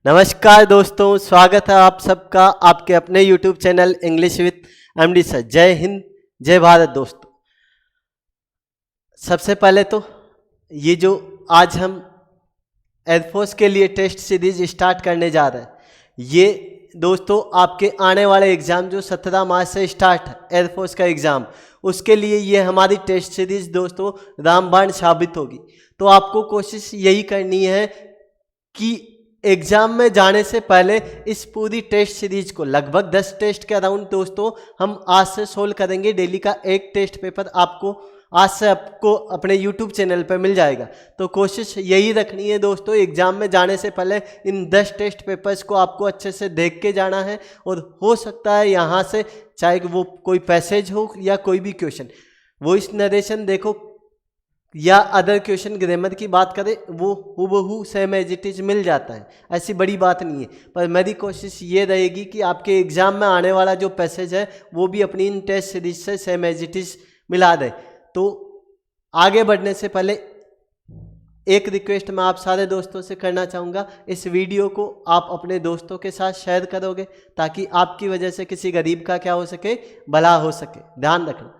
नमस्कार दोस्तों, स्वागत है आप सबका आपके अपने YouTube channel English with MD sir. जय हिंद, जय भारत। दोस्तों, सबसे पहले तो ये जो आज हम एयरफोर्स के लिए टेस्ट सीरीज स्टार्ट करने जा रहे हैं, ये दोस्तों आपके आने वाले एग्ज़ाम जो 17 मार्च से स्टार्ट है एयरफोर्स का एग्ज़ाम, उसके लिए ये हमारी टेस्ट सीरीज दोस्तों रामबाण साबित होगी। तो आपको कोशिश यही करनी है कि एग्ज़ाम में जाने से पहले इस पूरी टेस्ट सीरीज को लगभग 10 टेस्ट के अराउंड दोस्तों हम आज से सोल्व करेंगे। डेली का एक टेस्ट पेपर आपको आज से आपको अपने YouTube चैनल पर मिल जाएगा। तो कोशिश यही रखनी है दोस्तों, एग्ज़ाम में जाने से पहले इन 10 टेस्ट पेपर्स को आपको अच्छे से देख के जाना है। और हो सकता है यहाँ से चाहे वो कोई पैसेज हो या कोई भी क्वेश्चन, वो इस नरेशन देखो या अदर क्वेश्चन ग्रामर की बात करें, वो हूबहू सेम एज इट इज मिल जाता है, ऐसी बड़ी बात नहीं है। पर मेरी कोशिश ये रहेगी कि आपके एग्ज़ाम में आने वाला जो पैसेज है वो भी अपनी इन टेस्ट सीरीज से सेम एज इट इज मिला दे। तो आगे बढ़ने से पहले एक रिक्वेस्ट मैं आप सारे दोस्तों से करना चाहूँगा, इस वीडियो को आप अपने दोस्तों के साथ शेयर करोगे ताकि आपकी वजह से किसी गरीब का क्या हो सके, भला हो सके, ध्यान रखना।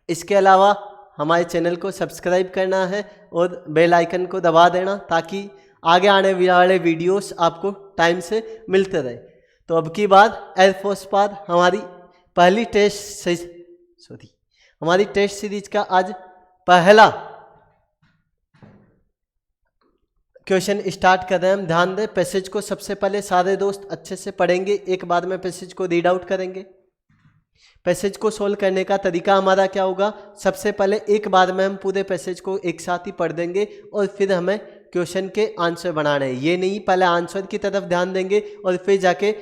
इसके अलावा हमारे चैनल को सब्सक्राइब करना है और बेल आइकन को दबा देना ताकि आगे आने वाले वीडियोस आपको टाइम से मिलते रहे। तो अब की बात एयरफोर्स बाद हमारी टेस्ट सीरीज का आज पहला क्वेश्चन स्टार्ट कर रहे हैं हम। ध्यान दें, पैसेज को सबसे पहले सारे दोस्त अच्छे से पढ़ेंगे, एक बार में पैसेज को रीड आउट करेंगे। पैसेज को सोल्व करने का तरीका हमारा क्या होगा, सबसे पहले एक बार में हम पूरे पैसेज को एक साथ ही पढ़ देंगे और फिर हमें क्वेश्चन के आंसर बनाने हैं। ये नहीं पहले आंसर की तरफ ध्यान देंगे और फिर जाके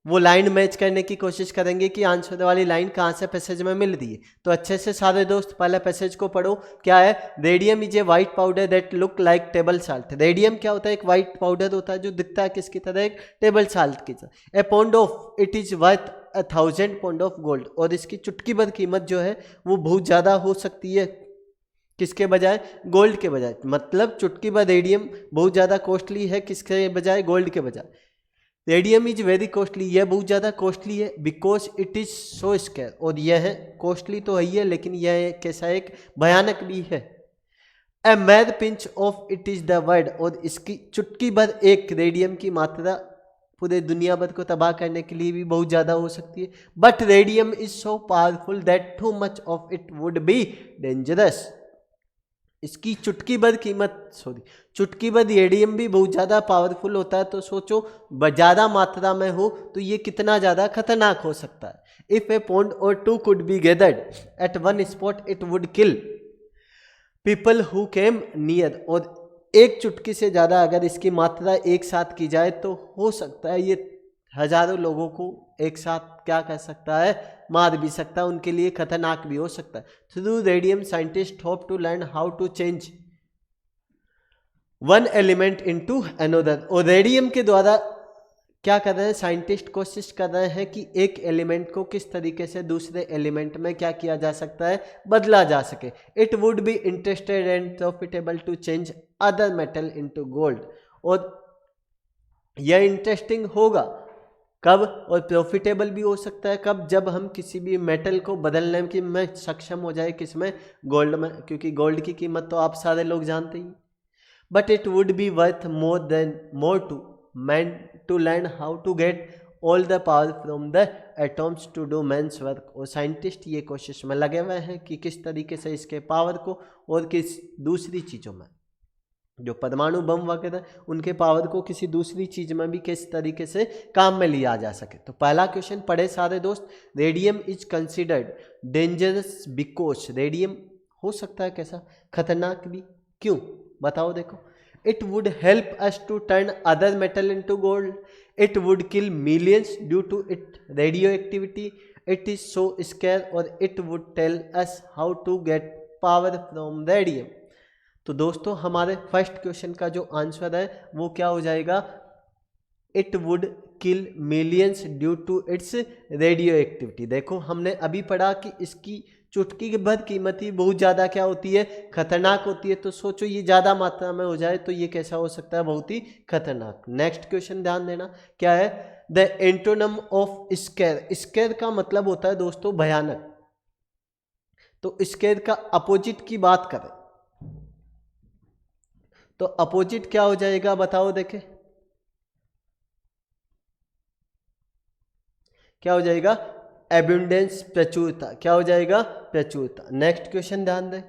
वो लाइन मैच करने की कोशिश करेंगे कि आंसर वाली लाइन कहाँ से पैसेज में मिल रही है। तो अच्छे से सारे दोस्त पहले पैसेज को पढ़ो। क्या है, radium is a white powder that look like table salt. Radium क्या होता है, एक वाइट पाउडर होता है जो दिखता है किसकी तरह, एक टेबल साल्ट की तरह। A pound of it is worth 1000 pound of gold. और इसकी चुटकी भर कीमत जो है वो बहुत ज़्यादा हो सकती है किसके बजाय, गोल्ड के बजाय। मतलब चुटकी भर रेडियम बहुत ज़्यादा कॉस्टली है किसके बजाय, गोल्ड के बजाय। रेडियम इज वेरी कॉस्टली, यह बहुत ज़्यादा कॉस्टली है, because it is so scare. और यह है कॉस्टली तो है ही है, लेकिन यह कैसा एक भयानक भी है। A mere pinch of it is the word. और इसकी चुटकी भर एक रेडियम की मात्रा पूरे दुनिया भर को तबाह करने के लिए भी बहुत ज़्यादा हो सकती है। But radium is so powerful that too much of it would be dangerous. इसकी चुटकी भर चुटकी भर रेडियम भी बहुत ज़्यादा पावरफुल होता है। तो सोचो ज़्यादा मात्रा में हो तो ये कितना ज़्यादा खतरनाक हो सकता है। If a pound or two could be gathered at one spot it would kill people who came near. और एक चुटकी से ज़्यादा अगर इसकी मात्रा एक साथ की जाए तो हो सकता है ये हजारों लोगों को एक साथ क्या कर सकता है, मार भी सकता है, उनके लिए खतरनाक भी हो सकता है। Through radium scientist hope to learn how to change one element into another. और रेडियम के द्वारा क्या कर रहे हैं साइंटिस्ट, कोशिश कर रहे हैं कि एक एलिमेंट को किस तरीके से दूसरे एलिमेंट में क्या किया जा सकता है, बदला जा सके। It would be interested and profitable to change other metal into gold. और यह इंटरेस्टिंग होगा कब, और प्रॉफिटेबल भी हो सकता है कब, जब हम किसी भी मेटल को बदलने की में सक्षम हो जाए, किसमें, गोल्ड में, क्योंकि गोल्ड की कीमत तो आप सारे लोग जानते ही। But it would be worth more to man to learn how to get all the power from the atoms to do man's work. और साइंटिस्ट ये कोशिश में लगे हुए हैं कि किस तरीके से इसके पावर को और किस दूसरी चीज़ों में, जो परमाणु बम वगैरह, उनके पावर को किसी दूसरी चीज़ में भी किस तरीके से काम में लिया जा सके। तो पहला क्वेश्चन पढ़े सारे दोस्त। Radium is considered dangerous because. Radium हो सकता है कैसा, खतरनाक भी, क्यों बताओ। देखो, it would help us to turn other metal into gold. It would kill millions due to it radio activity. It is so scare. और it would tell us how to get power from radium. तो दोस्तों हमारे first question का जो answer है वो क्या हो जाएगा, it would kill millions due to its radioactivity. देखो हमने अभी पढ़ा कि इसकी चुटकी भर कीमती बहुत ज़्यादा क्या होती है, खतरनाक होती है। तो सोचो ये ज़्यादा मात्रा में हो जाए तो ये कैसा हो सकता है, बहुत ही खतरनाक। नेक्स्ट क्वेश्चन ध्यान देना, क्या है, the antonym of square. Square का मतलब होता है दोस्तों भयानक, तो स्केर का अपोजिट की बात करें तो अपोजिट क्या हो जाएगा, बताओ देखे, क्या हो जाएगा, एबंडेंस, प्रचुरता। क्या हो जाएगा, प्रचुरता। नेक्स्ट क्वेश्चन ध्यान दें,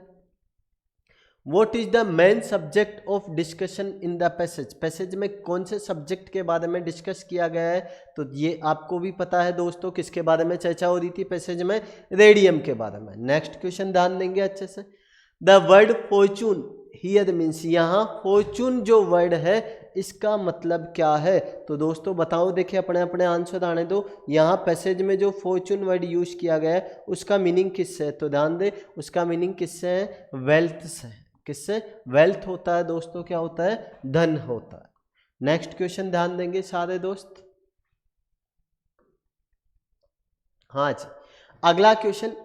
what is the main subject of discussion in the passage. Passage में कौन से सब्जेक्ट के बारे में डिस्कस किया गया है, तो ये आपको भी पता है दोस्तों, किसके बारे में चर्चा हो रही थी पैसेज में, रेडियम के बारे में। नेक्स्ट क्वेश्चन ध्यान देंगे अच्छे से, the word Fortune here means, यहाँ फॉर्चून जो वर्ड है इसका मतलब क्या है, तो दोस्तों बताओ, देखिए अपने अपने आंसर आने दो। यहाँ पैसेज में जो फॉर्चून वर्ड यूज किया गया है उसका मीनिंग किससे है, तो ध्यान दे, उसका मीनिंग किससे है, वेल्थ से। किससे, वेल्थ होता है दोस्तों, क्या होता है, धन होता है। नेक्स्ट क्वेश्चन ध्यान देंगे सारे दोस्त। हाँ जी, अगला क्वेश्चन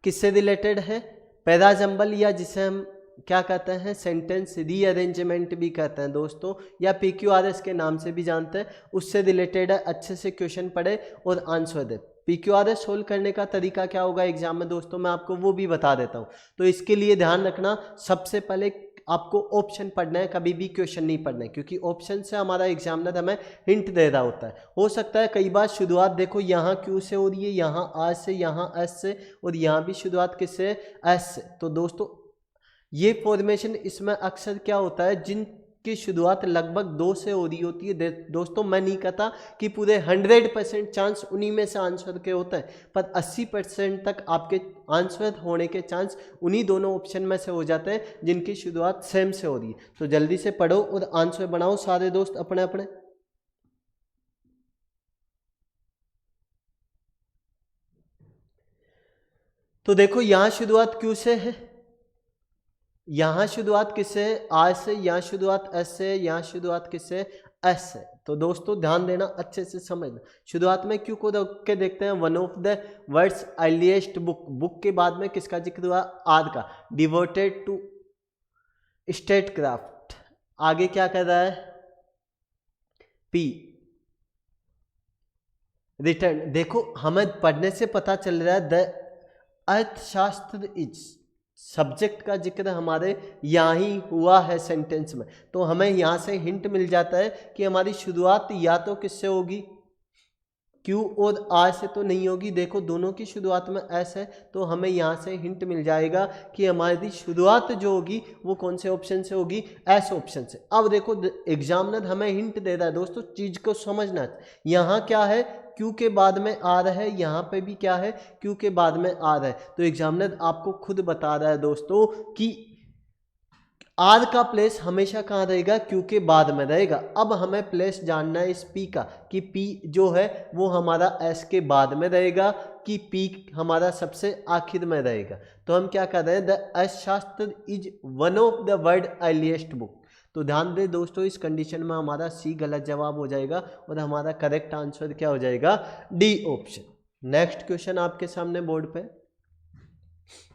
किससे रिलेटेड है, पैराजंबल, या जिसे हम क्या कहते हैं, सेंटेंस रीअरेंजमेंट भी कहते हैं दोस्तों, या PQRS के नाम से भी जानते हैं, उससे रिलेटेड है। अच्छे से क्वेश्चन पढ़े और आंसर दे। PQRS सोल्व करने का तरीका क्या होगा एग्जाम में दोस्तों, मैं आपको वो भी बता देता हूँ। तो इसके लिए ध्यान रखना, सबसे पहले आपको ऑप्शन पढ़ना है, कभी भी क्वेश्चन नहीं पढ़ना है, क्योंकि ऑप्शन से हमारा एग्जामिनर हमें हिंट दे रहा होता है। हो सकता है कई बार शुरुआत देखो यहाँ Q से हो रही है, यहाँ R से, यहाँ S से, और यहाँ भी शुरुआत किससे, S से। तो दोस्तों ये फॉर्मेशन इसमें अक्सर क्या होता है, जिनकी शुरुआत लगभग 2 से हो रही होती है दोस्तों, मैं नहीं कहता कि पूरे 100% चांस उन्हीं में से आंसर के होते हैं, पर 80% तक आपके आंसर होने के चांस उन्हीं दोनों ऑप्शन में से हो जाते हैं जिनकी शुरुआत सेम से हो रही है। तो जल्दी से पढ़ो और आंसर बनाओ सारे दोस्त अपने अपने। तो देखो यहाँ शुरुआत क्यू से है, यहाँ शुरुआत किससे, आर से, यहाँ शुरुआत एस से, यहाँ शुरुआत किससे, एस से। तो दोस्तों ध्यान देना, अच्छे से समझना। शुरुआत में क्यों को रख के देखते हैं, one of the world's earliest book, book के बाद में किसका जिक्र हुआ, आर का, डिवोटेड टू स्टेट क्राफ्ट। आगे क्या कर रहा है, पी, रिटर्न। देखो हमें पढ़ने से पता चल रहा है द अर्थशास्त्र इज, सब्जेक्ट का जिक्र हमारे यहाँ ही हुआ है सेंटेंस में, तो हमें यहाँ से हिंट मिल जाता है कि हमारी शुरुआत या तो किससे होगी, क्यू और आर से तो नहीं होगी। देखो दोनों की शुरुआत में एस है, तो हमें यहाँ से हिंट मिल जाएगा कि हमारी शुरुआत जो होगी वो कौन से ऑप्शन से होगी, एस ऑप्शन से। अब देखो एग्जामिनर हमें हिंट दे रहा है दोस्तों, चीज को समझना। यहाँ क्या है, क्यू के बाद में आ रहा है, यहाँ पे भी क्या है, क्यू के बाद में आ रहा है। तो एग्जामिनर आपको खुद बता रहा है दोस्तों कि आर का प्लेस हमेशा कहाँ रहेगा, क्यू के बाद में रहेगा। अब हमें प्लेस जानना है इस पी का, कि पी जो है वो हमारा एस के बाद में रहेगा कि पी हमारा सबसे आखिर में रहेगा। तो हम क्या कर रहे हैं, द अर्थशास्त्र is one of the world earliest book. तो ध्यान दें दोस्तों, इस कंडीशन में हमारा सी गलत जवाब हो जाएगा और हमारा करेक्ट आंसर क्या हो जाएगा, डी ऑप्शन। नेक्स्ट क्वेश्चन आपके सामने बोर्ड पे।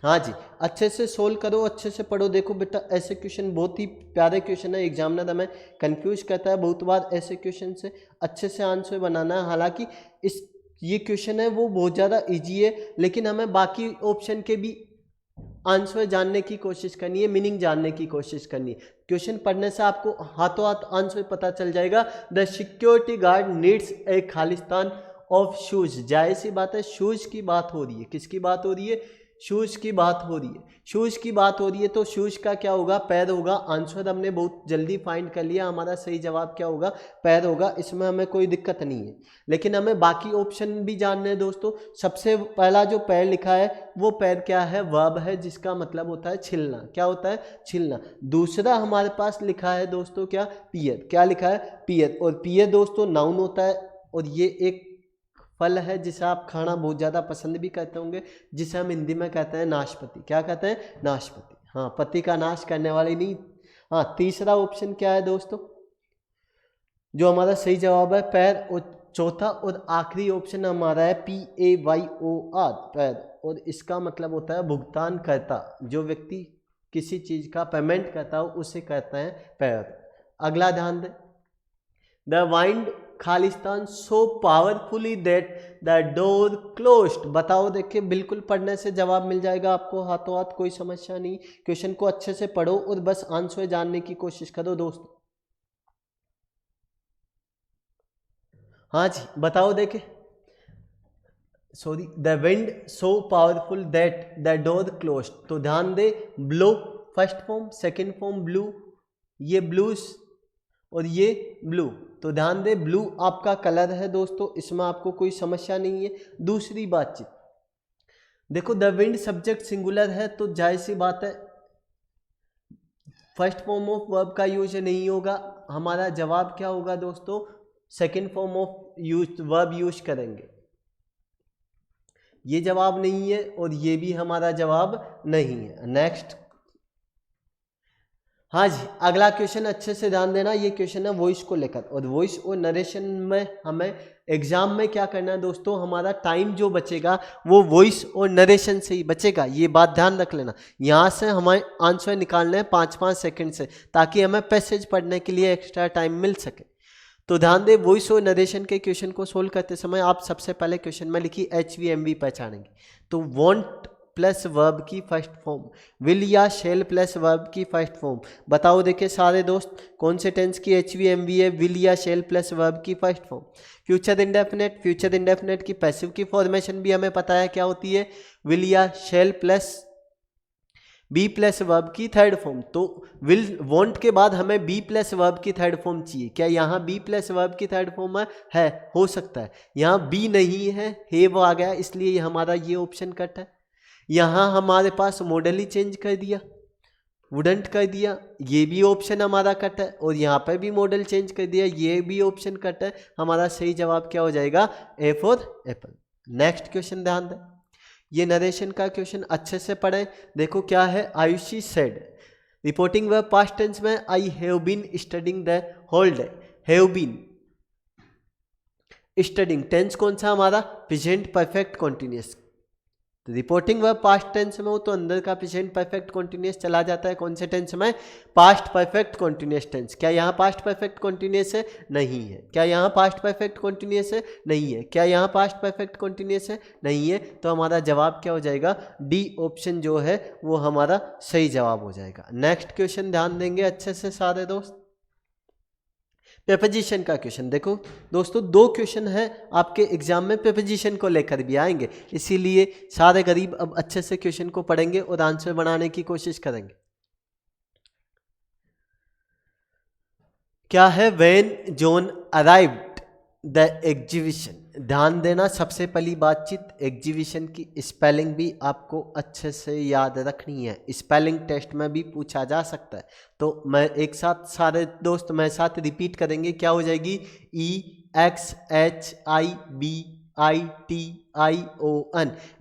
हाँ जी, अच्छे से सोल्व करो, अच्छे से पढ़ो। देखो बेटा ऐसे क्वेश्चन बहुत ही प्यारे क्वेश्चन है, एग्जामिनर हमें कंफ्यूज करता है बहुत बार। ऐसे क्वेश्चन से अच्छे से आंसर बनाना है। हालांकि इस ये क्वेश्चन है वो बहुत ज़्यादा इजी है, लेकिन हमें बाकी ऑप्शन के भी आंसर जानने की कोशिश करनी है, मीनिंग जानने की कोशिश करनी है। क्वेश्चन पढ़ने से आपको हाथों हाथ आंसर पता चल जाएगा। The security guard needs a Khalistan of shoes. जाहिर सी बात है, शूज की बात हो रही है। किसकी बात हो रही है, शूज की बात हो रही है। शूज की बात हो रही है तो शूज का क्या होगा, पैर होगा। आंसर हमने बहुत जल्दी फाइंड कर लिया, हमारा सही जवाब क्या होगा, पैर होगा। इसमें हमें कोई दिक्कत नहीं है, लेकिन हमें बाकी ऑप्शन भी जानने हैं दोस्तों। सबसे पहला जो पैर लिखा है वो पैर क्या है, वर्ब है, जिसका मतलब होता है छिलना। क्या होता है, छिलना। दूसरा हमारे पास लिखा है दोस्तों क्या, पियर। क्या लिखा है, पियर। और पियर दोस्तों नाउन होता है, और ये एक फल है जिसे आप खाना बहुत ज़्यादा पसंद भी करते होंगे, जिसे हम हिंदी में कहते हैं नाशपाती। क्या कहते हैं, नाशपाती। हाँ, पति का नाश करने वाली नहीं। हाँ, तीसरा ऑप्शन क्या है दोस्तों, जो हमारा सही जवाब है पैर। और चौथा और आखिरी ऑप्शन हमारा है PAYOR, पैर, और इसका मतलब होता है भुगतान करता। जो व्यक्ति किसी चीज का पेमेंट करता हो उसे कहते हैं पैर। अगला ध्यान दें, the wind Khalistan so powerfully that the door closed. बताओ, देखिए बिल्कुल पढ़ने से जवाब मिल जाएगा आपको हाथों हाथ, कोई समस्या नहीं। क्वेश्चन को अच्छे से पढ़ो और बस आंसर जानने की कोशिश करो दोस्तों। हाँ जी बताओ, देखे, sorry, the wind so powerful that the door closed. तो ध्यान दे, blow first form, second form blew, ये ब्लूज और ये ब्लू। तो ध्यान दे, ब्लू आपका कलर है दोस्तों, इसमें आपको कोई समस्या नहीं है। दूसरी बातचीत देखो, द विंड सब्जेक्ट सिंगुलर है तो जाहिर सी बात है फर्स्ट फॉर्म ऑफ वर्ब का यूज नहीं होगा। हमारा जवाब क्या होगा दोस्तों, second form of use verb use करेंगे। ये जवाब नहीं है और ये भी हमारा जवाब नहीं है। नेक्स्ट, हाँ जी, अगला क्वेश्चन अच्छे से ध्यान देना, ये क्वेश्चन है वॉइस को लेकर। और वॉइस और नरेशन में हमें एग्जाम में क्या करना है दोस्तों, हमारा टाइम जो बचेगा वो वॉइस और नरेशन से ही बचेगा, ये बात ध्यान रख लेना। यहाँ से हमें आंसर निकालने हैं 5-5 सेकंड से, ताकि हमें पैसेज पढ़ने के लिए एक्स्ट्रा टाइम मिल सके। तो ध्यान दे, वॉइस और नरेशन के क्वेश्चन को सोल्व करते समय आप सबसे पहले क्वेश्चन में लिखी HVMV पहचानेंगे। तो वॉन्ट प्लस वर्ब की फर्स्ट फॉर्म, विल या शेल प्लस वर्ब की फर्स्ट फॉर्म। बताओ देखिए सारे दोस्त, कौन से टेंस की HVMV है, विल या शेल प्लस वर्ब की first form. Future indefinite, future indefinite की पैसिव की फॉर्मेशन भी हमें पता है क्या होती है, विल या shall plus be plus verb की थर्ड फॉर्म। तो विल वॉन्ट के बाद हमें बी प्लस वर्ब की थर्ड फॉर्म चाहिए। क्या यहाँ बी प्लस वर्ब की थर्ड फॉर्म है? हो सकता है। यहाँ बी नहीं है, हैव आ गया, इसलिए हमारा ये ऑप्शन कट है। यहाँ हमारे पास मॉडल ही चेंज कर दिया, वुडंट कर दिया, ये भी ऑप्शन हमारा कट है। और यहाँ पर भी मॉडल चेंज कर दिया, ये भी ऑप्शन कट है। हमारा सही जवाब क्या हो जाएगा, A for Apple. Next question ध्यान दें, ये नरेशन का क्वेश्चन अच्छे से पढ़ें। देखो क्या है, Ayushi said, reporting verb past tense में I have been studying the whole day. Have been studying, tense कौन सा हमारा, प्रेजेंट परफेक्ट कॉन्टिन्यूस। तो रिपोर्टिंग वर्ब पास्ट टेंस में हो तो अंदर का प्रेजेंट परफेक्ट कॉन्टिन्यूस चला जाता है, कौन से टेंस में, पास्ट परफेक्ट कॉन्टिन्यूस टेंस। क्या यहाँ पास्ट परफेक्ट कॉन्टिन्यूस है? नहीं है। क्या यहाँ पास्ट परफेक्ट कॉन्टिन्यूस है? नहीं है। क्या यहाँ पास्ट परफेक्ट कॉन्टिन्यूस है? नहीं है। तो हमारा जवाब क्या हो जाएगा, डी ऑप्शन जो है वो हमारा सही जवाब हो जाएगा। नेक्स्ट क्वेश्चन ध्यान देंगे अच्छे से सारे दोस्त, प्रीपोजिशन का क्वेश्चन। देखो दोस्तों, दो क्वेश्चन है आपके एग्जाम में प्रीपोजिशन को लेकर भी आएंगे, इसीलिए सारे गरीब अब अच्छे से क्वेश्चन को पढ़ेंगे और आंसर बनाने की कोशिश करेंगे। क्या है, when John arrived the exhibition. ध्यान देना, सबसे पहली बातचीत, एग्जीबिशन की स्पेलिंग भी आपको अच्छे से याद रखनी है, स्पेलिंग टेस्ट में भी पूछा जा सकता है। तो मैं एक साथ सारे दोस्त मेरे साथ रिपीट करेंगे, क्या हो जाएगी, EXHIBITION।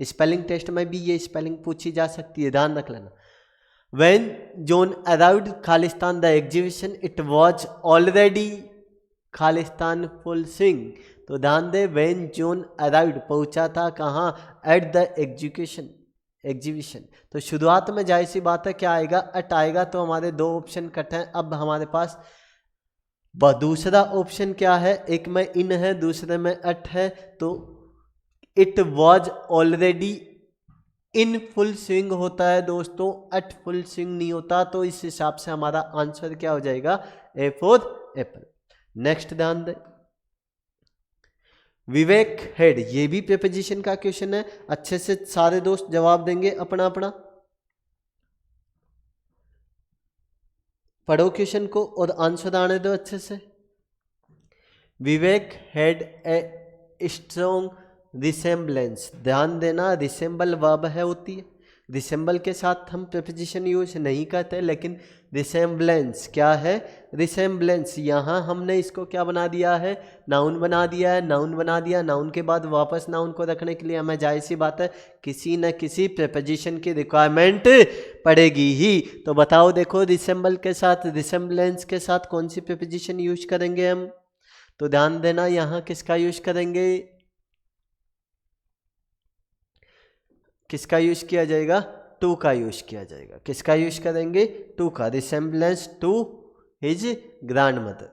स्पेलिंग टेस्ट में भी ये स्पेलिंग पूछी जा सकती है, ध्यान रख लेना। When John arrived Khalistan the exhibition, it was already Khalistan full swing. तो ध्यान दे, व्हेन जॉन अराइव्ड, पहुंचा था कहाँ, एट द एग्जीबिशन। तो शुरुआत में जाहिर सी बात है क्या आएगा, एट आएगा। तो हमारे दो ऑप्शन कट हैं। अब हमारे पास दूसरा ऑप्शन क्या है, एक में इन है, दूसरे में एट है। तो it was already in full swing होता है दोस्तों, एट फुल स्विंग नहीं होता। तो इस हिसाब से हमारा आंसर क्या हो जाएगा, ए फॉर एप्पल। नेक्स्ट ध्यान दें, विवेक हेड, ये भी प्रीपोजिशन का क्वेश्चन है। अच्छे से सारे दोस्त जवाब देंगे अपना अपना, पढ़ो क्वेश्चन को और आंसर आने दो अच्छे से। विवेक हैड ए स्ट्रॉन्ग रिसेम्बलेंस, ध्यान देना, रिसेम्बल वर्ब है होती है, रिसेम्बल के साथ हम प्रीपोजिशन यूज नहीं करते, लेकिन रिसेम्बलेंस क्या है, रिसेम्बलेंस यहाँ हमने इसको क्या बना दिया है, नाउन बना दिया है। नाउन बना दिया, नाउन के बाद वापस नाउन को रखने के लिए हमें जाहिर सी बात है किसी न किसी प्रीपोजिशन की रिक्वायरमेंट पड़ेगी ही। तो बताओ देखो, रिसेम्बल के साथ, रिसेम्बलेंस के साथ कौन सी प्रीपोजिशन यूज करेंगे हम। तो ध्यान देना यहाँ किसका यूज करेंगे, किसका यूज किया जाएगा, टू का यूज किया जाएगा। किसका यूज करेंगे, टू का, resemblance to his grandmother,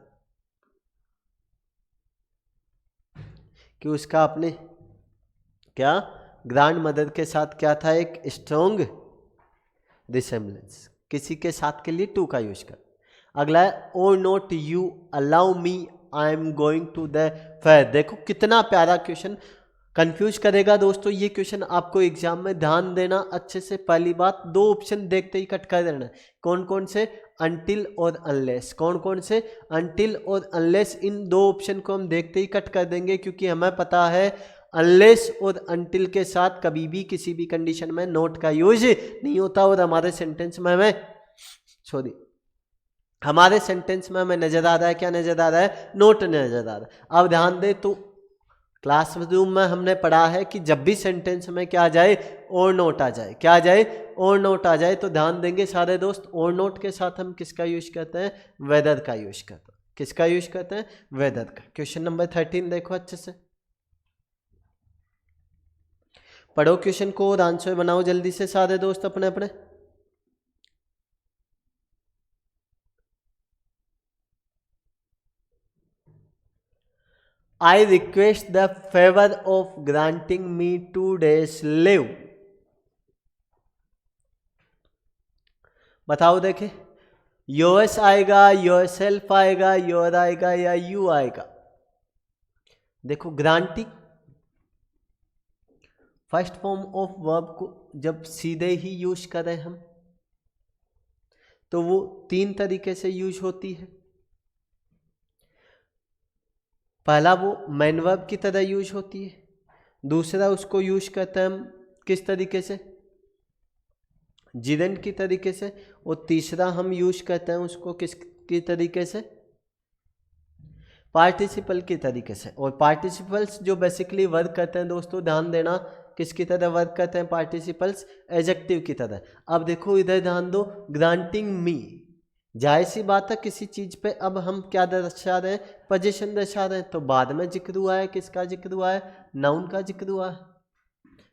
कि उसका अपने क्या ग्रैंड मदर के साथ क्या था, एक स्ट्रॉन्ग रिसेम्बलेंस, किसी के साथ के लिए टू का यूज कर। अगला है oh not you allow me I am going to the fair. देखो कितना प्यारा क्वेश्चन, कंफ्यूज करेगा दोस्तों ये क्वेश्चन आपको एग्जाम में। ध्यान देना अच्छे से, पहली बात दो ऑप्शन देखते ही कट कर देना, कौन कौन से, अनटिल और अनलेस। कौन कौन से, अनटिल और अनलेस, इन दो ऑप्शन को हम देखते ही कट कर देंगे, क्योंकि हमें पता है अनलेस और अनटिल के साथ कभी भी किसी भी कंडीशन में नोट का यूज नहीं होता, और हमारे सेंटेंस में हमें हमारे सेंटेंस में हमें नजर आ रहा है, क्या नजर आ रहा है, नोट नजर आ रहा है। अब ध्यान दे, तो क्लासरूम में हमने पढ़ा है कि जब भी सेंटेंस में क्या आ जाए, और नोट आ जाए, क्या आ जाए, और नोट आ जाए, तो ध्यान देंगे सारे दोस्त, और नोट के साथ हम किसका यूज करते हैं, वेदर का यूज करते हैं। किसका यूज करते हैं, वेदर का। क्वेश्चन नंबर 13 देखो अच्छे से, पढ़ो क्वेश्चन को और आंसर बनाओ जल्दी से सारे दोस्त अपने अपने। I request the favor of granting me 2 days leave। बताओ देखे, योर्स आएगा, योरसेल्फ आएगा, योर आएगा, या यू आएगा। देखो granting first form of verb को जब सीधे ही यूज करें हम, तो वो तीन तरीके से यूज होती है। पहला वो मेन वर्ब की तरह यूज होती है, दूसरा उसको यूज करते हैं हम किस तरीके से, जिरेंट की तरीके से, और तीसरा हम यूज करते हैं उसको किस की तरीके से, पार्टिसिपल की तरीके से। और पार्टिसिपल्स जो बेसिकली वर्क करते हैं दोस्तों, ध्यान देना किसकी तरह वर्क करते हैं पार्टिसिपल्स, एडजेक्टिव की तरह। अब देखो इधर ध्यान दो, ग्रांटिंग मी, जाहिर सी बात है किसी चीज पे अब हम क्या दर्शा रहे हैं, पोजीशन दर्शा रहे हैं, तो बाद में जिक्र हुआ है, किसका जिक्र हुआ है, नाउन का जिक्र हुआ है।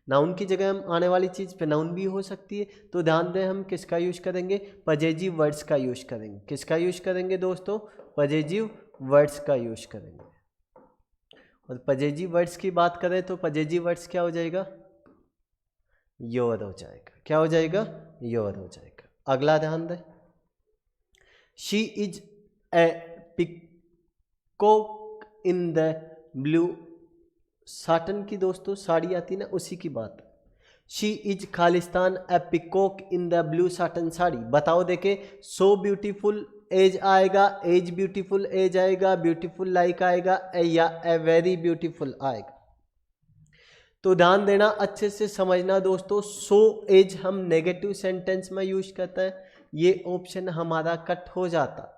नाउन की जगह हम आने वाली चीज पे नाउन भी हो सकती है, तो ध्यान दें हम किसका यूज करेंगे, पजेजिव वर्ड्स का यूज करेंगे। किसका यूज करेंगे दोस्तों, पजेजिव वर्ड्स का यूज करेंगे। और पजेजिव वर्ड्स की बात करें तो पजेजिव वर्ड्स क्या हो जाएगा, योर हो जाएगा। क्या हो जाएगा, योर हो जाएगा। अगला ध्यान दें, she is a peacock in the blue satin की दोस्तों साड़ी आती ना, उसी की बात। She is Khalistan A peacock in the blue satin sari. बताओ देखे, सो ब्यूटीफुल एज आएगा, एज ब्यूटीफुल एज आएगा, ब्यूटीफुल लाइक आएगा, या ए वेरी ब्यूटीफुल आएगा। तो ध्यान देना अच्छे से समझना दोस्तों, सो एज हम नेगेटिव सेंटेंस में यूज करते हैं, ये ऑप्शन हमारा कट हो जाता।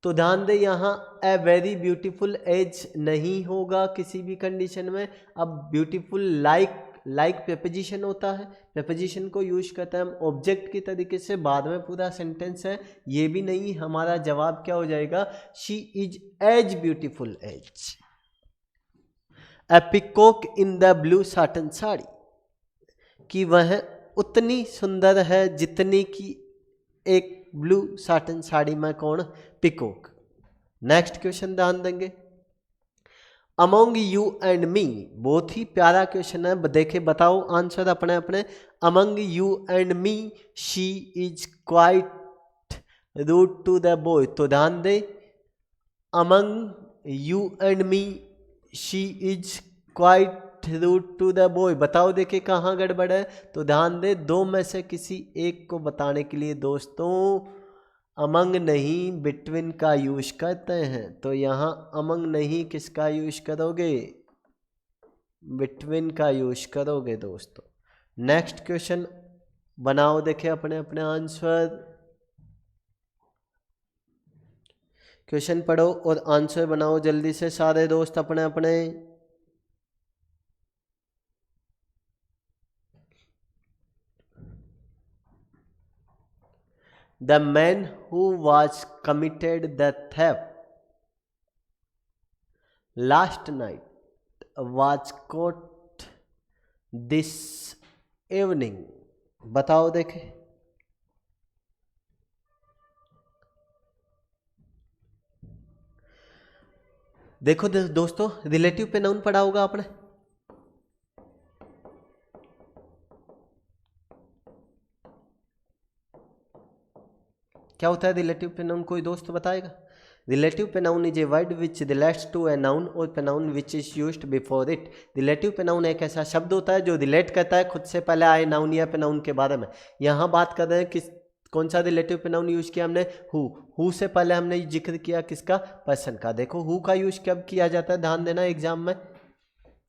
तो ध्यान दे यहाँ ए वेरी ब्यूटीफुल एज नहीं होगा किसी भी कंडीशन में। अब ब्यूटीफुल लाइक प्रेपोजिशन होता है, प्रेपोजिशन को यूज करते हैं हम ऑब्जेक्ट की तरीके से, बाद में पूरा सेंटेंस है, ये भी नहीं। हमारा जवाब क्या हो जाएगा, she is as beautiful as a peacock in the blue satin sari, कि वह उतनी सुंदर है जितनी की एक ब्लू साटन साड़ी में कौन, पिकॉक। नेक्स्ट क्वेश्चन ध्यान देंगे, अमोंग यू एंड मी, बहुत ही प्यारा क्वेश्चन है, देखे बताओ आंसर अपने अपने। Among you and me she is quite rude to the boy. तो ध्यान दे, among you and me she is quite rude to the boy. बताओ देखे कहाँ गड़बड़ है, तो ध्यान दे दो में से किसी एक को बताने के लिए दोस्तों अमंग नहीं बिटवीन का यूज करते हैं। तो यहाँ अमंग नहीं किसका यूज करोगे, बिटवीन का यूज करोगे दोस्तों। नेक्स्ट क्वेश्चन बनाओ देखे अपने अपने आंसर, क्वेश्चन पढ़ो और आंसर बनाओ जल्दी से सारे दोस्त अपने अपने। The man who was committed the theft last night was cot this evening. बताओ देखे। देखो दोस्तों, रिलेटिव पे नाउन पढ़ा होगा आपने। क्या होता है रिलेटिव प्रोनाउन, कोई दोस्त बताएगा? Relative pronoun is a word which relates to a noun और pronoun which is used before it. Relative pronoun एक ऐसा शब्द होता है जो रिलेट करता है खुद से पहले आए नाउन या प्रोनाउन के बारे में। यहाँ बात कर रहे हैं किस कौन सा रिलेटिव प्रोनाउन यूज किया हमने? हु से पहले हमने जिक्र किया किसका? पर्सन का। देखो हु का यूज कब किया जाता है, ध्यान देना एग्जाम में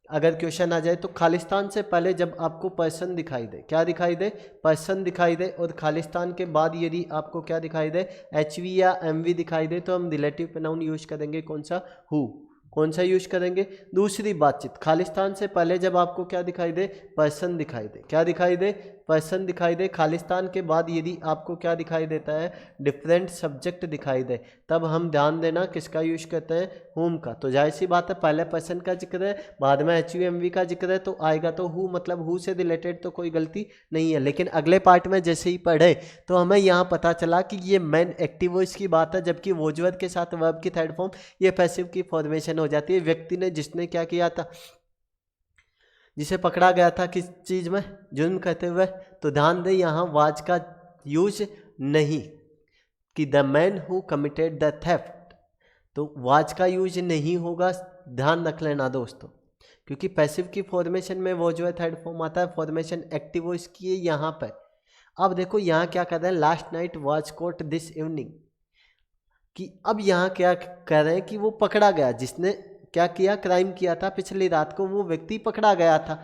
अगर क्वेश्चन आ जाए तो खालिस्तान से पहले जब आपको पर्सन दिखाई दे, क्या दिखाई दे? पर्सन दिखाई दे, और खालिस्तान के बाद यदि आपको क्या दिखाई दे? एचवी या एमवी दिखाई दे, तो हम रिलेटिव प्रोनाउन यूज करेंगे कौन सा? हु। कौन सा यूज करेंगे? दूसरी बातचीत, खालिस्तान से पहले जब आपको क्या दिखाई दे? पर्सन दिखाई दे। क्या दिखाई दे? पर्सन दिखाई दे। खालिस्तान के बाद यदि आपको क्या दिखाई देता है? डिफरेंट सब्जेक्ट दिखाई दे, तब हम ध्यान देना किसका यूज करते हैं? हुम का। तो जाहिर सी बात है पहले पर्सन का जिक्र है, बाद में एचयूएमवी का जिक्र है, तो आएगा तो हु, मतलब हु से रिलेटेड तो कोई गलती नहीं है। लेकिन अगले पार्ट में जैसे ही पढ़े तो हमें यहाँ पता चला कि ये मेन एक्टिव वॉइस की बात है, जबकि वोजवर्ड के साथ वर्ब की थर्ड फॉर्म ये पैसिव की फॉर्मेशन हो जाती है। व्यक्ति ने जिसने क्या किया था, जिसे पकड़ा गया था किस चीज में? जुर्म करते हुए। तो ध्यान दे यहाँ वाज का यूज नहीं कि the man who committed the theft, तो वाज का यूज नहीं होगा, ध्यान रख लेना दोस्तों, क्योंकि पैसिव की फॉर्मेशन में वो जो है थर्ड फॉर्म आता है, फॉर्मेशन एक्टिव वॉइस की है यहाँ पर। अब देखो यहाँ क्या कर रहे हैं? Last night was cot this evening, कि अब यहाँ क्या कर रहे हैं कि वो पकड़ा गया, जिसने क्या किया? क्राइम किया था पिछली रात को, वो व्यक्ति पकड़ा गया था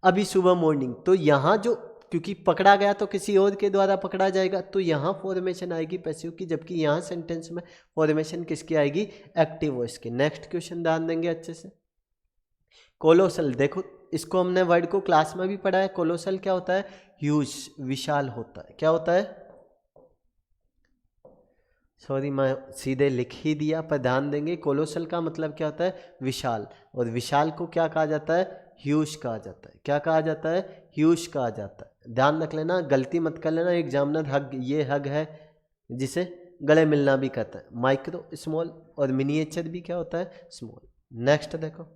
अभी सुबह मॉर्निंग। तो यहाँ जो, क्योंकि पकड़ा गया तो किसी और के द्वारा पकड़ा जाएगा, तो यहाँ फॉर्मेशन आएगी पैसिव की, जबकि यहाँ सेंटेंस में फॉर्मेशन किसकी आएगी? एक्टिव वॉइस की। नेक्स्ट क्वेश्चन ध्यान देंगे अच्छे से। कोलोसल, देखो इसको हमने वर्ड को क्लास में भी पढ़ा है। कोलोसल क्या होता है? ह्यूज, विशाल होता है। क्या होता है? सॉरी मैं सीधे लिख ही दिया, पर ध्यान देंगे कोलोसल का मतलब क्या होता है? विशाल। और विशाल को क्या कहा जाता है? ह्यूज कहा जाता है। क्या कहा जाता है? ह्यूज कहा जाता है। ध्यान रख लेना, गलती मत कर लेना। एग्जामिनर हग, ये हग है जिसे गले मिलना भी कहता है। माइक्रो स्मॉल और मिनिएचर भी क्या होता है? स्मॉल। नेक्स्ट देखो,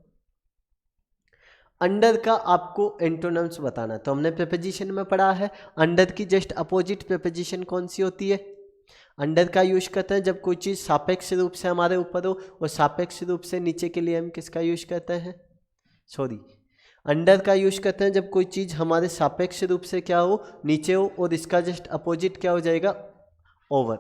अंडर का आपको एंटोनिम्स बताना है। तो हमने प्रीपोजिशन में पढ़ा है, अंडर की जस्ट अपोजिट प्रीपोजिशन कौन सी होती है? अंडर का यूज करते हैं जब कोई चीज़ सापेक्ष रूप से हमारे ऊपर हो, और सापेक्ष रूप से नीचे के लिए हम किसका यूज करते हैं? सॉरी, अंडर का यूज करते हैं जब कोई चीज़ हमारे सापेक्ष रूप से क्या हो? नीचे हो, और इसका जस्ट अपोजिट क्या हो जाएगा? ओवर।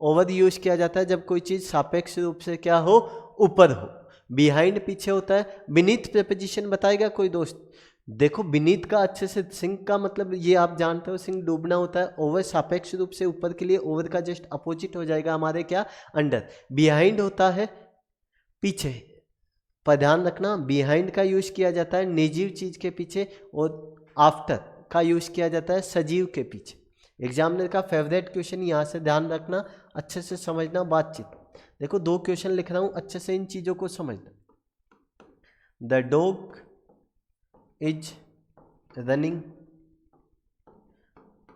ओवर यूज किया जाता है जब कोई चीज़ सापेक्ष रूप से क्या हो? ऊपर हो। बिहाइंड पीछे होता है। बीनीथ प्रीपोजिशन बताएगा कोई दोस्त? देखो बीनीथ का अच्छे से, सिंक का मतलब ये आप जानते हो, सिंक डूबना होता है। ओवर सापेक्ष रूप से ऊपर के लिए, ओवर का जस्ट अपोजिट हो जाएगा हमारे क्या? अंडर। बिहाइंड होता है पीछे, पर ध्यान रखना बिहाइंड का यूज किया जाता है निर्जीव चीज के पीछे, और आफ्टर का यूज किया जाता है सजीव के पीछे। एग्जामिनर का फेवरेट क्वेश्चन यहाँ से ध्यान रखना, अच्छे से समझना बातचीत। देखो दो क्वेश्चन लिख रहा हूं, अच्छे से इन चीजों को समझना। द डॉग इज रनिंग,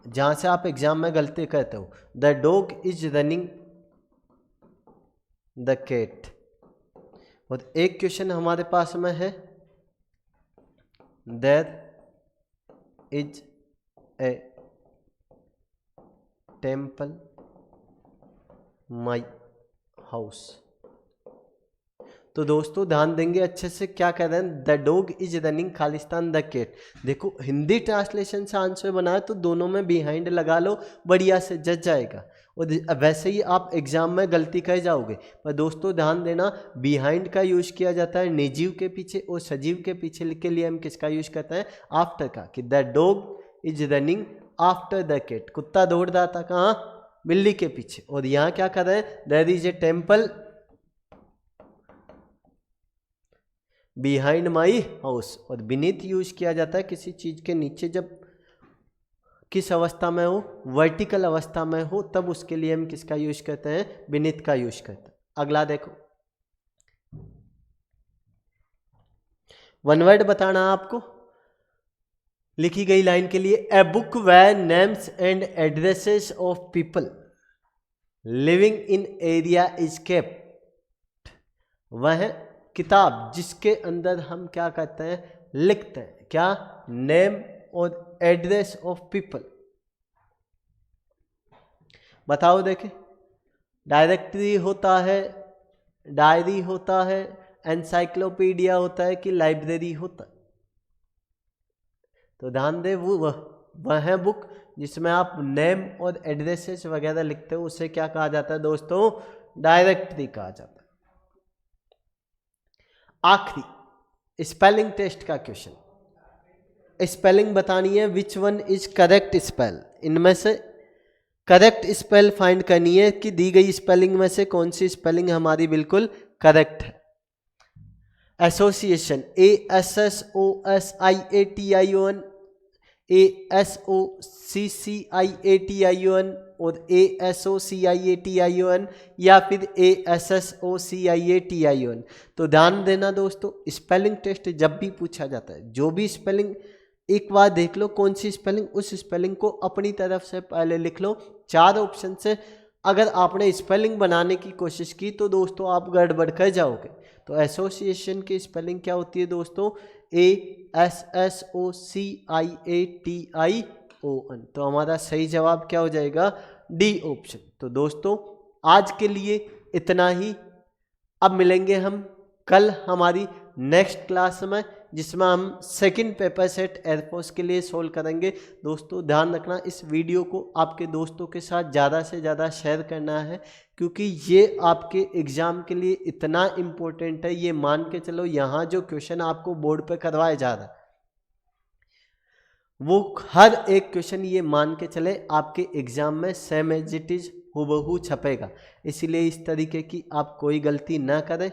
जहां से आप एग्जाम में गलती करते हो, the dog is running the cat. और एक क्वेश्चन हमारे पास में है, there is a temple my house. तो दोस्तों ध्यान देंगे अच्छे से, क्या कह रहे हैं? The dog is running Khalistan the cat. देखो हिंदी ट्रांसलेशन से आंसर बनाए तो दोनों में बिहाइंड लगा लो, बढ़िया से जज जाएगा। और वैसे ही आप एग्जाम में गलती कर जाओगे। पर दोस्तों ध्यान देना, बिहाइंड का यूज किया जाता है निर्जीव के पीछे, और सजीव के पीछे के लिए हम किसका यूज करते हैं? आफ्टर का, कि the dog is running after the cat. कुत्ता दौड़ रहा था कहाँ? बिल्ली के पीछे। और यहाँ क्या कर रहे हैं? There is a temple behind my house. और बीनीथ यूज किया जाता है किसी चीज के नीचे, जब किस अवस्था में हो, वर्टिकल अवस्था में हो, तब उसके लिए हम किसका यूज करते हैं, बीनीथ का यूज करते हैं। अगला देखो, वन वर्ड बताना आपको लिखी गई लाइन के लिए। A book where names and addresses of people living in area is kept. वह किताब जिसके अंदर हम क्या करते हैं, लिखते हैं, क्या, नेम और एड्रेस ऑफ पीपल। बताओ देखें, डायरेक्टरी होता है, डायरी होता है, एनसाइक्लोपीडिया होता है कि लाइब्रेरी होता है। तो ध्यान दे, वह है बुक जिसमें आप नेम और एड्रेसेस वगैरह लिखते हो, उसे क्या कहा जाता है दोस्तों, डायरेक्टरी कहा जाता है। आखिरी स्पेलिंग टेस्ट का क्वेश्चन, स्पेलिंग बतानी है, which one is correct spell. इनमें से करेक्ट स्पेल फाइंड करनी है कि दी गई स्पेलिंग में से कौन सी स्पेलिंग हमारी बिल्कुल करेक्ट है। एसोसिएशन, ASSOSIATION, ASOCCIATION और ASOCIATION या फिर ASSOCIATION। तो ध्यान देना दोस्तों, स्पेलिंग टेस्ट जब भी पूछा जाता है, जो भी स्पेलिंग, एक बार देख लो कौन सी स्पेलिंग, उस स्पेलिंग को अपनी तरफ से पहले लिख लो। 4 ऑप्शन से अगर आपने स्पेलिंग बनाने की कोशिश की तो दोस्तों आप गड़बड़ कर जाओगे। तो एसोसिएशन की स्पेलिंग क्या होती है दोस्तों, ASSOCIATION। तो हमारा सही जवाब क्या हो जाएगा, डी ऑप्शन। तो दोस्तों आज के लिए इतना ही। अब मिलेंगे हम कल हमारी नेक्स्ट क्लास में, जिसमें हम सेकंड पेपर सेट एयरफोर्स के लिए सोल्व करेंगे। दोस्तों ध्यान रखना, इस वीडियो को आपके दोस्तों के साथ ज़्यादा से ज़्यादा शेयर करना है, क्योंकि ये आपके एग्ज़ाम के लिए इतना इम्पोर्टेंट है। ये मान के चलो, यहाँ जो क्वेश्चन आपको बोर्ड पे करवाया जा रहा है, वो हर एक क्वेश्चन ये मान के चले आपके एग्ज़ाम में सेम एज इट इज़ हूबहू छपेगा। इसीलिए इस तरीके की आप कोई गलती ना करें,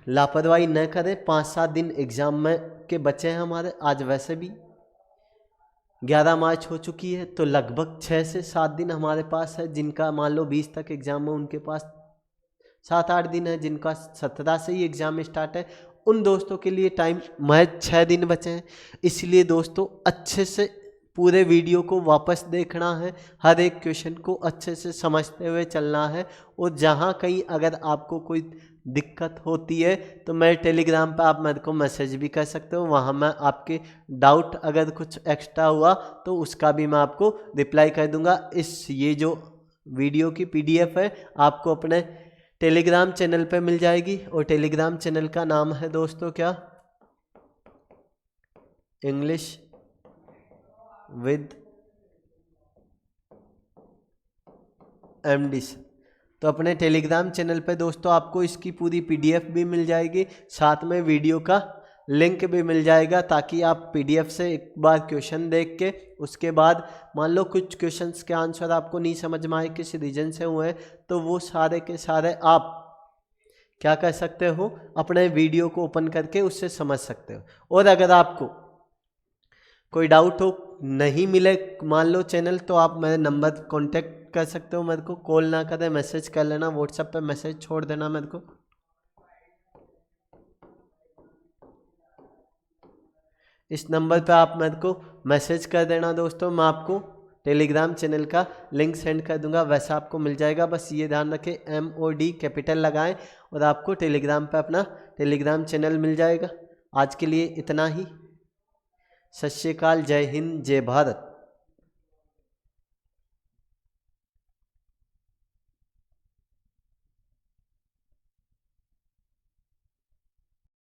लापरवाही न करें। 5-7 दिन एग्ज़ाम में के बचे हैं हमारे। आज वैसे भी 11 मार्च हो चुकी है, तो लगभग 6 से 7 दिन हमारे पास है। जिनका मान लो 20 तक एग्ज़ाम है, उनके पास 7-8 दिन है। जिनका 17 से ही एग्ज़ाम स्टार्ट है, उन दोस्तों के लिए टाइम महज 6 दिन बचे हैं। इसलिए दोस्तों अच्छे से पूरे वीडियो को वापस देखना है, हर एक क्वेश्चन को अच्छे से समझते हुए चलना है। और जहाँ कहीं अगर आपको कोई दिक्कत होती है तो मैं टेलीग्राम पे आप मेरे को मैसेज भी कर सकते हो। वहाँ मैं आपके डाउट अगर कुछ एक्स्ट्रा हुआ तो उसका भी मैं आपको रिप्लाई कर दूंगा। ये जो वीडियो की PDF है आपको अपने टेलीग्राम चैनल पे मिल जाएगी। और टेलीग्राम चैनल का नाम है दोस्तों क्या, इंग्लिश विद MD। तो अपने टेलीग्राम चैनल पे दोस्तों आपको इसकी पूरी PDF भी मिल जाएगी, साथ में वीडियो का लिंक भी मिल जाएगा, ताकि आप PDF से एक बार क्वेश्चन देख के उसके बाद मान लो कुछ क्वेश्चंस के आंसर आपको नहीं समझ में आए, किसी रीजन से हुए, तो वो सारे के सारे आप क्या कर सकते हो, अपने वीडियो को ओपन करके उससे समझ सकते हो। और अगर आपको कोई डाउट हो, नहीं मिले मान लो चैनल, तो आप मेरे नंबर कांटेक्ट कर सकते हो। मेरे को कॉल ना करें, मैसेज कर लेना, व्हाट्सएप पे मैसेज छोड़ देना मेरे को। इस नंबर पे आप मेरे को मैसेज कर देना दोस्तों, मैं आपको टेलीग्राम चैनल का लिंक सेंड कर दूंगा, वैसा आपको मिल जाएगा। बस ये ध्यान रखें, MOD कैपिटल लगाएं और आपको टेलीग्राम पे अपना टेलीग्राम चैनल मिल जाएगा। आज के लिए इतना ही। सत श्री अकाल, जय हिंद, जय भारत।